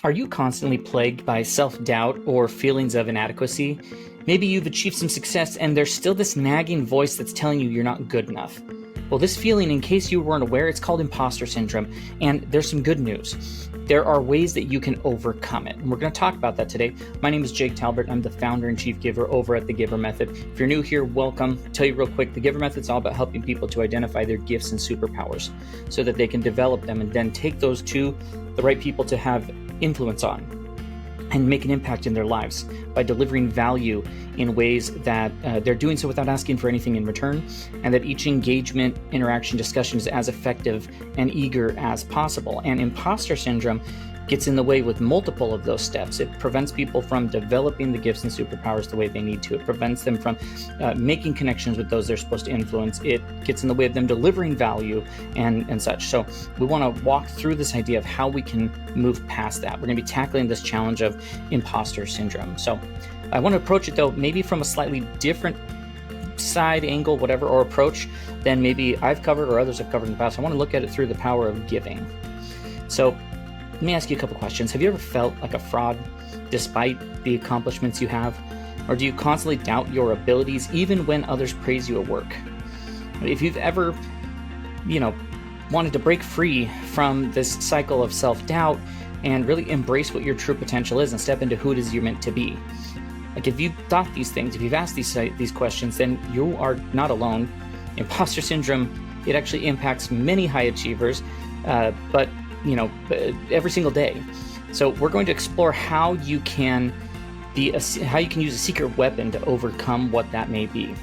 Are you constantly plagued by self-doubt or feelings of inadequacy? Maybe you've achieved some success and there's still this nagging voice that's telling you you're not good enough. Well, this feeling, in case you weren't aware, it's called imposter syndrome, and there's some good news. There are ways that you can overcome it, and we're going to talk about that today. My name is Talbert. I'm the founder and chief giver over at the GIVER method. If you're new here, welcome. I'll tell you real quick, the GIVER method is all about helping people to identify their gifts and superpowers so that they can develop them and then take those to the right people to have influence on and make an impact in their lives by delivering value in ways that they're doing so without asking for anything in return, and that each engagement, interaction, discussion is as effective and eager as possible. And imposter syndrome gets in the way with multiple of those steps. It prevents people from developing the gifts and superpowers the way they need to. It prevents them from making connections with those they're supposed to influence. It gets in the way of them delivering value and such. So we want to walk through this idea of how we can move past that. We're going to be tackling this challenge of imposter syndrome. So I want to approach it, though, maybe from a slightly different side, angle, whatever, or approach than maybe I've covered or others have covered in the past. I want to look at it through the power of giving. So let me ask you a couple questions. Have you ever felt like a fraud despite the accomplishments you have? Or do you constantly doubt your abilities even when others praise you at work? If you've ever, wanted to break free from this cycle of self-doubt and really embrace what your true potential is and step into who it is you're meant to be. Like, if you've thought these things, if you've asked these questions, then you are not alone. Imposter syndrome, it actually impacts many high achievers, but every single day. So we're going to explore how you can use a secret weapon to overcome what that may be.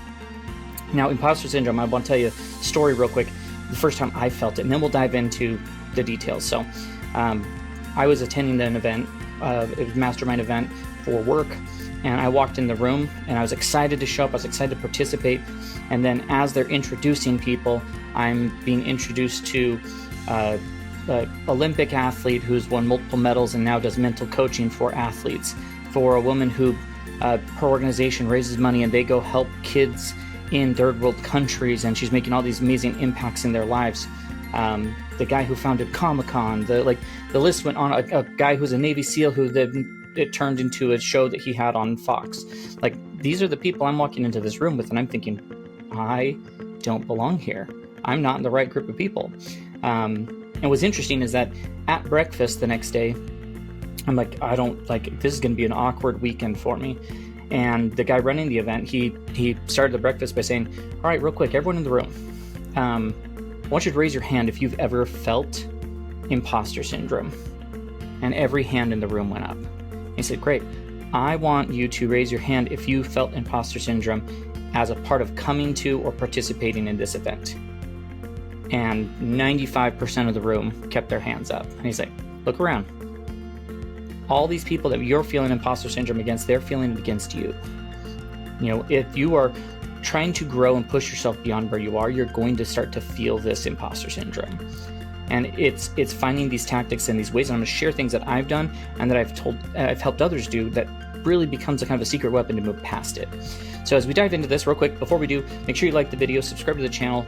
Now, imposter syndrome, I want to tell you a story real quick, the first time I felt it, and then we'll dive into the details. So I was attending an event, it was a mastermind event for work, and I walked in the room and I was excited to show up, I was excited to participate, and then as they're introducing people, I'm being introduced to Olympic athlete who's won multiple medals and now does mental coaching for athletes, for a woman who her organization raises money and they go help kids in third world countries, and she's making all these amazing impacts in their lives. The guy who founded Comic-Con, the list went on. A guy who's a Navy SEAL who it turned into a show that he had on Fox. Like, these are the people I'm walking into this room with, and I'm thinking, I don't belong here. I'm not in the right group of people. And what's interesting is that at breakfast the next day, I'm like, this is going to be an awkward weekend for me. And the guy running the event, he started the breakfast by saying, all right, real quick, everyone in the room, I want you to raise your hand if you've ever felt imposter syndrome. And every hand in the room went up. He said, great, I want you to raise your hand if you felt imposter syndrome as a part of coming to or participating in this event. And 95% of the room kept their hands up. And he's like, look around. All these people that you're feeling imposter syndrome against, they're feeling it against you. If you are trying to grow and push yourself beyond where you are, you're going to start to feel this imposter syndrome. And it's finding these tactics and these ways, and I'm going to share things that I've done and that I've helped others do that really becomes a kind of a secret weapon to move past it. So as we dive into this real quick, before we do, make sure you like the video, subscribe to the channel,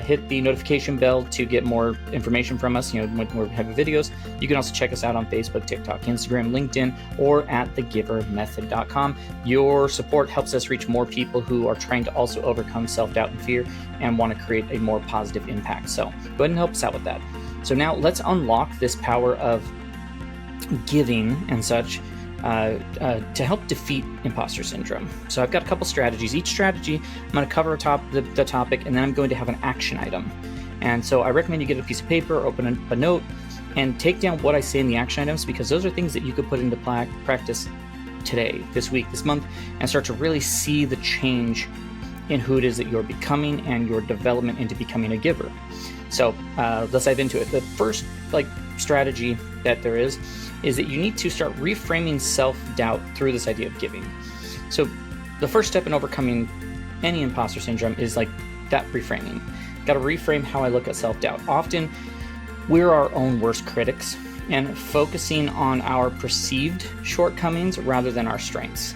hit the notification bell to get more information from us, when we're having videos. You can also check us out on Facebook, TikTok, Instagram, LinkedIn, or at thegivermethod.com. Your support helps us reach more people who are trying to also overcome self-doubt and fear and want to create a more positive impact. So go ahead and help us out with that. So now let's unlock this power of giving and such to help defeat imposter syndrome. So I've got a couple strategies. Each strategy, I'm going to cover the topic, and then I'm going to have an action item. And so I recommend you get a piece of paper, open a note, and take down what I say in the action items, because those are things that you could put into practice today, this week, this month, and start to really see the change in who it is that you're becoming and your development into becoming a giver. So let's dive into it. The first strategy that there is that you need to start reframing self-doubt through this idea of giving. So the first step in overcoming any imposter syndrome is that reframing. Got to reframe how I look at self-doubt. Often we're our own worst critics and focusing on our perceived shortcomings rather than our strengths.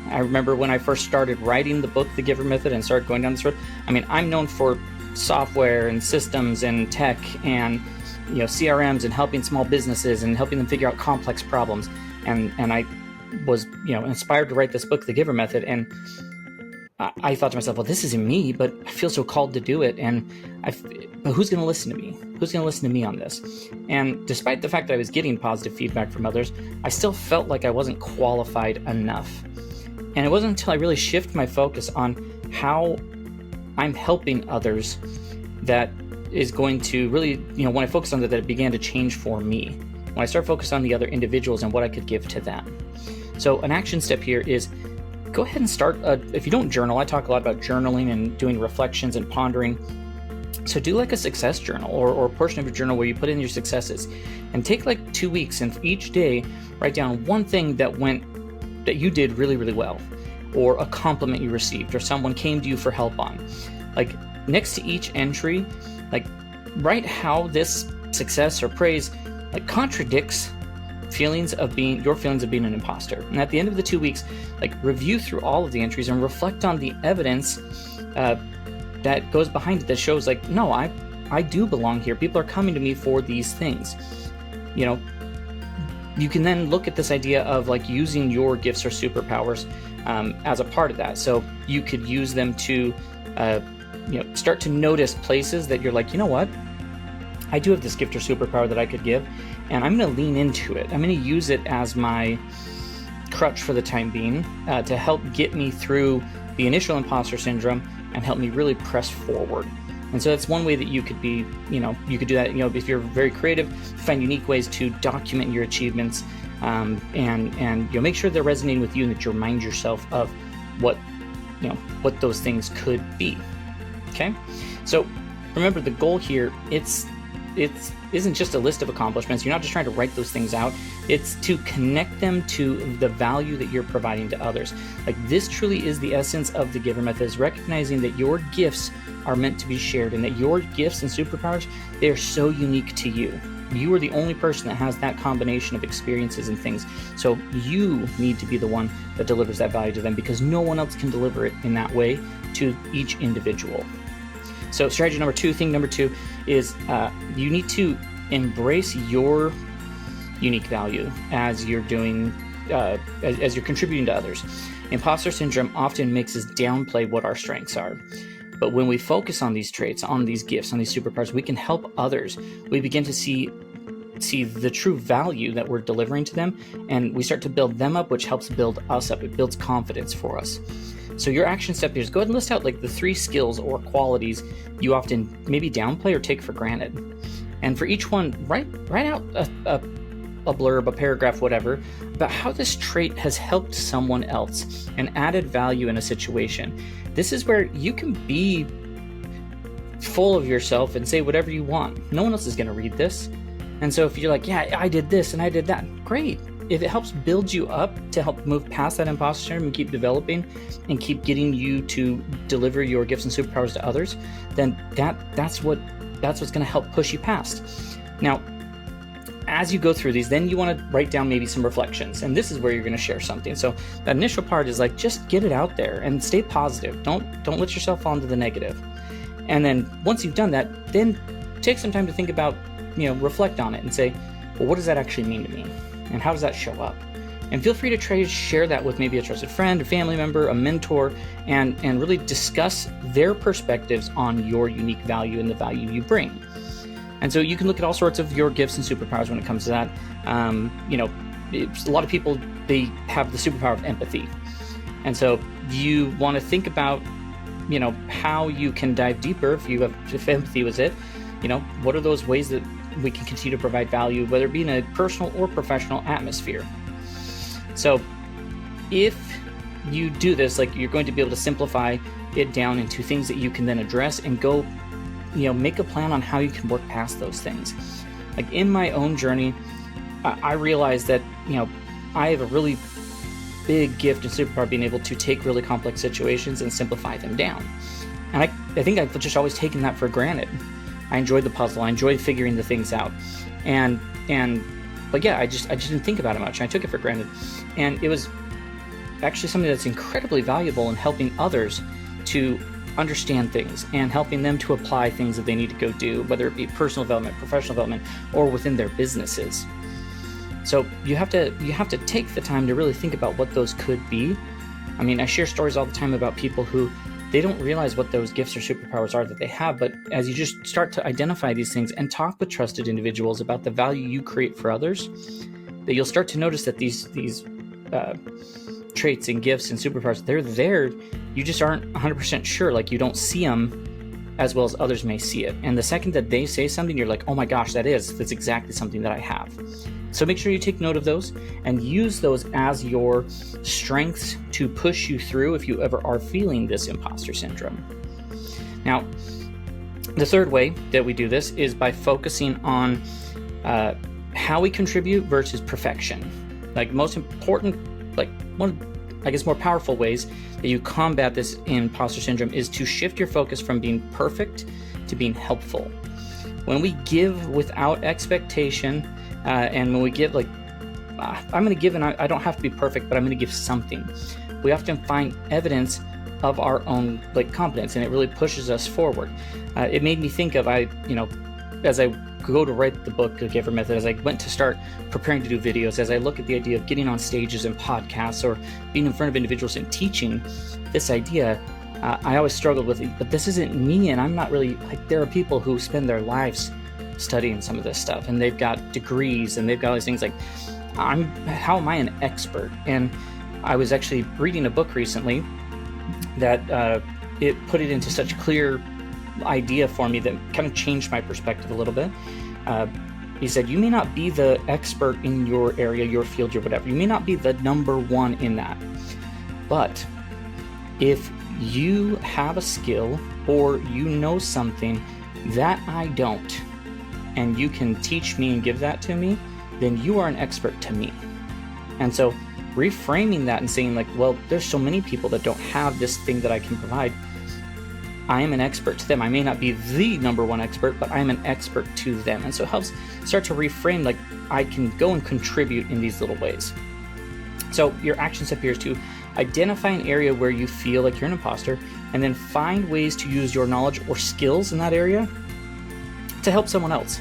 I remember when I first started writing the book, The Giver Method, and started going down this road. I'm known for software and systems and tech and CRMs and helping small businesses and helping them figure out complex problems. And I was, inspired to write this book, The Giver Method. And I thought to myself, well, this isn't me, but I feel so called to do it. But who's going to listen to me? Who's going to listen to me on this? And despite the fact that I was getting positive feedback from others, I still felt like I wasn't qualified enough. And it wasn't until I really shifted my focus on how I'm helping others that is going to really, when I focused on that it began to change for me. When I started focusing on the other individuals and what I could give to them. So an action step here is go ahead and start, if you don't journal, I talk a lot about journaling and doing reflections and pondering. So do like a success journal or a portion of your journal where you put in your successes, and take like 2 weeks and each day write down one thing that you did really, really well, or a compliment you received, or someone came to you for help on. Like next to each entry, like write how this success or praise like contradicts your feelings of being an imposter. And at the end of the 2 weeks, like review through all of the entries and reflect on the evidence that goes behind it that shows like, no, I do belong here. People are coming to me for these things. You can then look at this idea of like using your gifts or superpowers as a part of that. So you could use them to start to notice places that you're like, you know what? I do have this gift or superpower that I could give, and I'm going to lean into it. I'm going to use it as my crutch for the time being to help get me through the initial imposter syndrome and help me really press forward. And so that's one way that you could be, you could do that, if you're very creative, find unique ways to document your achievements and you'll make sure they're resonating with you and that you remind yourself of what those things could be. Okay? So remember, the goal here, it isn't just a list of accomplishments. You're not just trying to write those things out. It's to connect them to the value that you're providing to others. Like this truly is the essence of the Giver Method, is recognizing that your gifts are meant to be shared and that your gifts and superpowers, they are so unique to you. You are the only person that has that combination of experiences and things. So you need to be the one that delivers that value to them, because no one else can deliver it in that way to each individual. So strategy number 2, thing number 2 is you need to embrace your unique value as you're doing, as you're contributing to others. Imposter syndrome often makes us downplay what our strengths are. But when we focus on these traits, on these gifts, on these superpowers, we can help others. We begin to see the true value that we're delivering to them, and we start to build them up, which helps build us up. It builds confidence for us. So your action step here is go ahead and list out like the 3 skills or qualities you often maybe downplay or take for granted. And for each one, write out a blurb, a paragraph, whatever, about how this trait has helped someone else and added value in a situation. This is where you can be full of yourself and say whatever you want. No one else is going to read this. And so if you're like, yeah, I did this and I did that, great. If it helps build you up to help move past that imposter syndrome and keep developing and keep getting you to deliver your gifts and superpowers to others, then that's what's going to help push you past. Now, as you go through these, then you want to write down maybe some reflections, and this is where you're going to share something. So the initial part is like, just get it out there and stay positive. Don't let yourself fall into the negative. And then once you've done that, then take some time to think about, reflect on it and say, well, what does that actually mean to me? And how does that show up? And feel free to try to share that with maybe a trusted friend, a family member, a mentor, and really discuss their perspectives on your unique value and the value you bring. And so you can look at all sorts of your gifts and superpowers when it comes to that. A lot of people, they have the superpower of empathy. And so you want to think about, how you can dive deeper if empathy was it. What are those ways that we can continue to provide value, whether it be in a personal or professional atmosphere. So if you do this, like, you're going to be able to simplify it down into things that you can then address and go, make a plan on how you can work past those things. Like in my own journey, I realized that, I have a really big gift and superpower being able to take really complex situations and simplify them down. And I think I've just always taken that for granted. I enjoyed the puzzle. I enjoyed figuring the things out. But yeah, I just didn't think about it much. I took it for granted. And it was actually something that's incredibly valuable in helping others to understand things and helping them to apply things that they need to go do, whether it be personal development, professional development, or within their businesses. So you have to take the time to really think about what those could be. I mean, I share stories all the time about people who they don't realize what those gifts or superpowers are that they have, but as you just start to identify these things and talk with trusted individuals about the value you create for others, that you'll start to notice that these traits and gifts and superpowers, they're there. You just aren't 100% sure. Like, you don't see them as well as others may see it. And the second that they say something, you're like, oh my gosh, that's exactly something that I have. So make sure you take note of those and use those as your strengths to push you through if you ever are feeling this imposter syndrome. Now, the third way that we do this is by focusing on how we contribute versus perfection. Like, most important, like one, I guess, more powerful ways that you combat this imposter syndrome is to shift your focus from being perfect to being helpful. When we give without expectation, and when we give, like, I'm going to give, and I don't have to be perfect, but I'm going to give something. We often find evidence of our own, like, competence, and it really pushes us forward. It made me think of, as I go to write the book, The GIVER Method, as I went to start preparing to do videos, as I look at the idea of getting on stages and podcasts or being in front of individuals and teaching this idea, I always struggled with it, but this isn't me, and I'm not really, like, there are people who spend their lives studying some of this stuff, and they've got degrees, and they've got all these things. Like, how am I an expert? And I was actually reading a book recently that it put it into such clear idea for me that kind of changed my perspective a little bit. He said, you may not be the expert in your area, your field, your whatever. You may not be the number one in that, but if you have a skill or you know something that I don't, and you can teach me and give that to me, then you are an expert to me. And so reframing that and saying, like, well, there's so many people that don't have this thing that I can provide. I am an expert to them. I may not be the number one expert, but I am an expert to them. And so it helps start to reframe, like, I can go and contribute in these little ways. So your action step here is to identify an area where you feel like you're an imposter, and then find ways to use your knowledge or skills in that area to help someone else.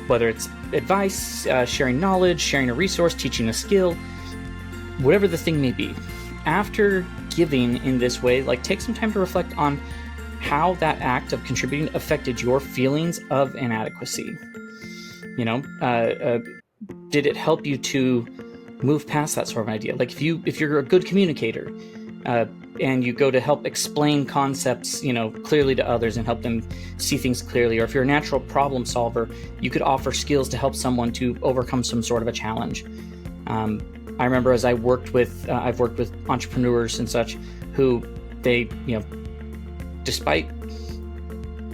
Whether it's advice, sharing knowledge, sharing a resource, teaching a skill, whatever the thing may be. After giving in this way, like, take some time to reflect on how that act of contributing affected your feelings of inadequacy. Did it help you to move past that sort of idea? Like, if you're a good communicator, and you go to help explain concepts, clearly to others and help them see things clearly. Or if you're a natural problem solver, you could offer skills to help someone to overcome some sort of a challenge. I remember as I've worked with entrepreneurs and such who they, despite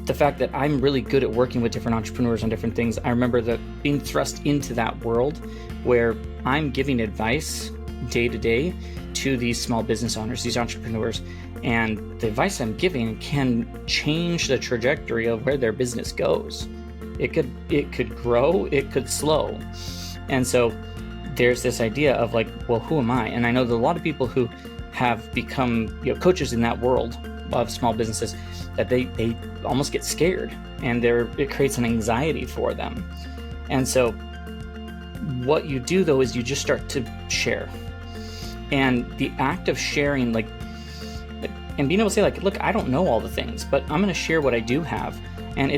the fact that I'm really good at working with different entrepreneurs on different things, I remember that being thrust into that world where I'm giving advice day to day to these small business owners, these entrepreneurs, and the advice I'm giving can change the trajectory of where their business goes. It could grow, it could slow. And so there's this idea of, like, well, who am I? And I know that a lot of people who have become coaches in that world of small businesses, that they almost get scared, and it creates an anxiety for them. And so what you do, though, is you just start to share. And the act of sharing, and being able to say, like, look, I don't know all the things, but I'm going to share what I do have, and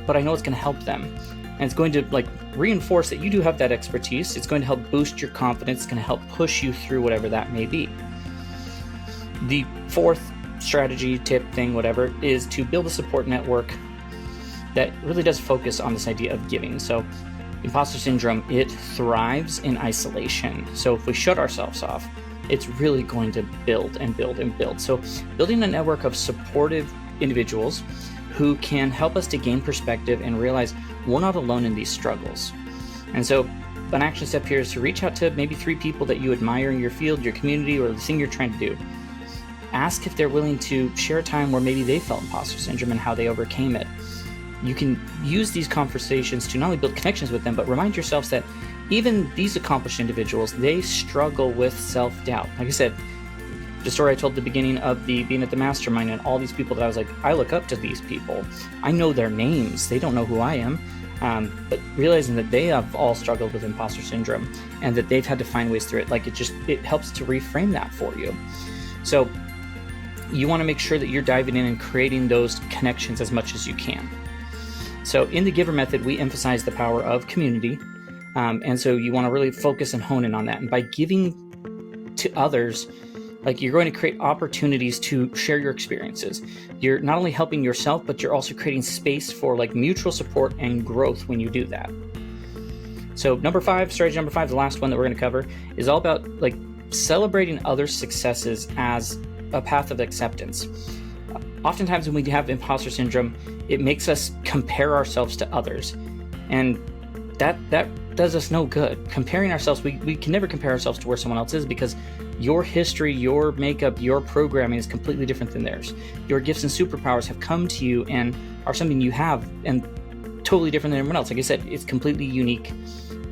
but I know it's going to help them. And it's going to, like, reinforce that you do have that expertise. It's going to help boost your confidence. It's going to help push you through whatever that may be. The fourth strategy, tip, thing, whatever, is to build a support network that really does focus on this idea of giving. So imposter syndrome, it thrives in isolation. So if we shut ourselves off, it's really going to build and build and build. So building a network of supportive individuals who can help us to gain perspective and realize we're not alone in these struggles. And so an action step here is to reach out to maybe 3 people that you admire in your field, your community, or the thing you're trying to do. Ask if they're willing to share a time where maybe they felt imposter syndrome and how they overcame it. You can use these conversations to not only build connections with them, but remind yourselves that even these accomplished individuals, they struggle with self-doubt. Like I said, the story I told at the beginning of being at the mastermind, and all these people that I was like, I look up to these people. I know their names. They don't know who I am. But realizing that they have all struggled with imposter syndrome and that they've had to find ways through it, like it helps to reframe that for you. So you want to make sure that you're diving in and creating those connections as much as you can. So in the GIVER method, we emphasize the power of community. And so you want to really focus and hone in on that. And by giving to others, like, you're going to create opportunities to share your experiences. You're not only helping yourself, but you're also creating space for like mutual support and growth when you do that. So strategy number five, the last one that we're going to cover, is all about like celebrating others' successes as a path of acceptance. Oftentimes when we have imposter syndrome, it makes us compare ourselves to others. And that does us no good. Comparing ourselves, we can never compare ourselves to where someone else is, because your history, your makeup, your programming is completely different than theirs. Your gifts and superpowers have come to you and are something you have, and totally different than everyone else. Like I said, it's completely unique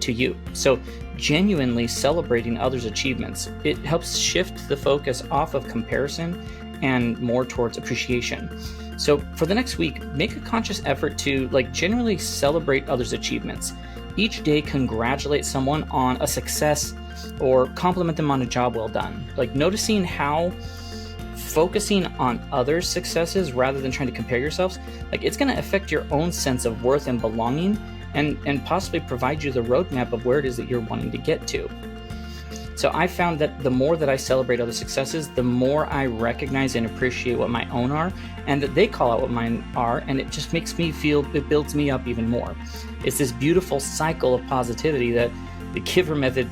to you. So genuinely celebrating others' achievements, it helps shift the focus off of comparison and more towards appreciation. So for the next week, make a conscious effort to like genuinely celebrate others' achievements. Each day, congratulate someone on a success or compliment them on a job well done. Like, noticing how focusing on others' successes rather than trying to compare yourselves, like, it's going to affect your own sense of worth and belonging, and possibly provide you the roadmap of where it is that you're wanting to get to. So I found that the more that I celebrate other successes, the more I recognize and appreciate what my own are, and that they call out what mine are, and it just makes me feel, it builds me up even more. It's this beautiful cycle of positivity that the GIVER method,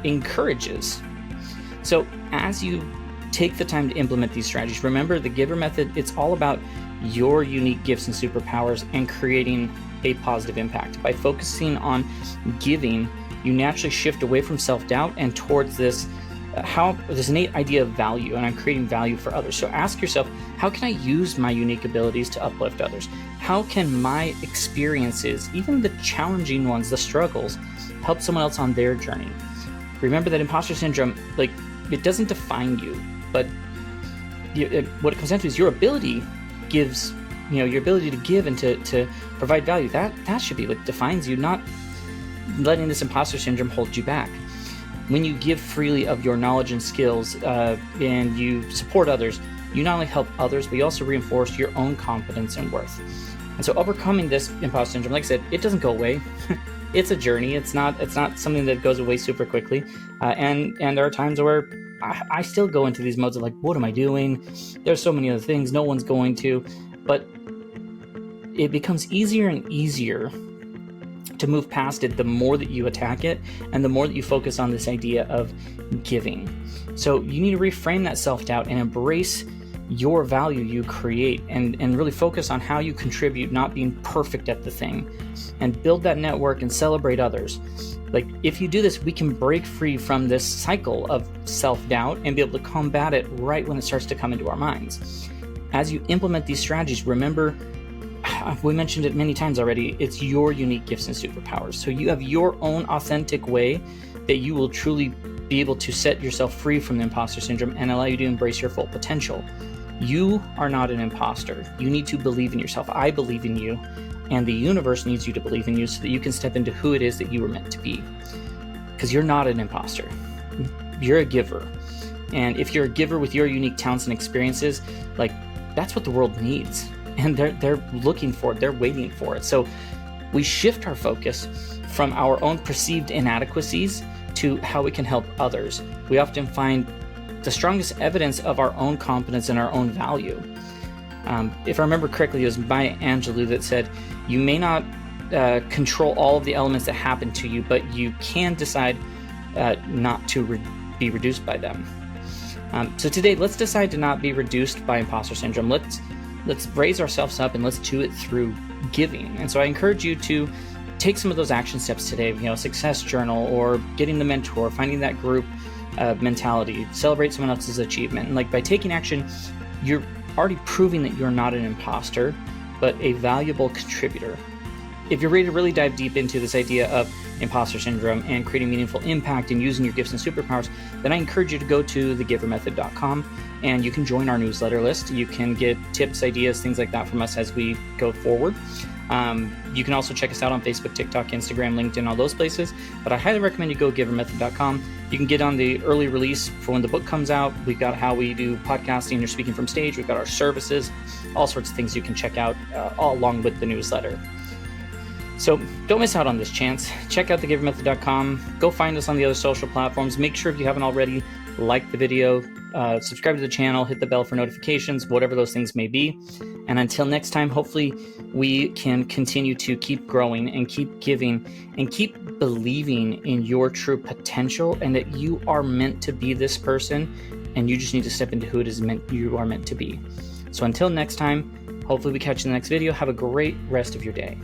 encourages. So as you take the time to implement these strategies, remember the GIVER method, it's all about your unique gifts and superpowers and creating a positive impact. By focusing on giving, you naturally shift away from self-doubt and towards this innate idea of value, and I'm creating value for others. So ask yourself, how can I use my unique abilities to uplift others? How can my experiences, even the challenging ones, the struggles, help someone else on their journey? Remember that imposter syndrome, like, it doesn't define you, but what it comes down to is your ability gives, your ability to give and to provide value. That should be what defines you, not letting this imposter syndrome hold you back. When you give freely of your knowledge and skills, and you support others, you not only help others, but you also reinforce your own confidence and worth. And so overcoming this imposter syndrome, like I said, it doesn't go away. It's a journey. It's not something that goes away super quickly. And there are times where I still go into these modes of like, what am I doing? There's so many other things. No one's going to. But it becomes easier and easier to move past it the more that you attack it and the more that you focus on this idea of giving. So you need to reframe that self-doubt and embrace your value you create, and really focus on how you contribute, not being perfect at the thing, and build that network and celebrate others. Like, if you do this, we can break free from this cycle of self-doubt and be able to combat it right when it starts to come into our minds. As you implement these strategies, remember, we mentioned it many times already, it's your unique gifts and superpowers. So you have your own authentic way that you will truly be able to set yourself free from the imposter syndrome and allow you to embrace your full potential. You are not an imposter. You need to believe in yourself. I believe in you, and the universe needs you to believe in you so that you can step into who it is that you were meant to be. Because you're not an imposter. You're a giver. And if you're a giver with your unique talents and experiences, like, that's what the world needs. And they're looking for it. They're waiting for it. So we shift our focus from our own perceived inadequacies to how we can help others. We often find the strongest evidence of our own competence and our own value. If I remember correctly, it was Maya Angelou that said, you may not control all of the elements that happen to you, but you can decide not to be reduced by them. So today, let's decide to not be reduced by imposter syndrome. Let's raise ourselves up and let's do it through giving. And so I encourage you to take some of those action steps today, success journal, or getting the mentor, finding that group mentality, celebrate someone else's achievement. And like, by taking action, you're already proving that you're not an imposter, but a valuable contributor. if you're ready to really dive deep into this idea of imposter syndrome and creating meaningful impact and using your gifts and superpowers, then I encourage you to go to thegivermethod.com and you can join our newsletter list. You can get tips, ideas, things like that from us as we go forward. You can also check us out on Facebook, TikTok, Instagram, LinkedIn, all those places. But I highly recommend you go givermethod.com. You can get on the early release for when the book comes out. We've got how we do podcasting or speaking from stage. We've got our services, all sorts of things you can check out all along with the newsletter. So don't miss out on this chance. Check out thegivermethod.com. Go find us on the other social platforms. Make sure if you haven't already, like the video, subscribe to the channel, hit the bell for notifications, whatever those things may be. And until next time, hopefully we can continue to keep growing and keep giving and keep believing in your true potential and that you are meant to be this person and you just need to step into who it is you are meant to be. So until next time, hopefully we catch you in the next video. Have a great rest of your day.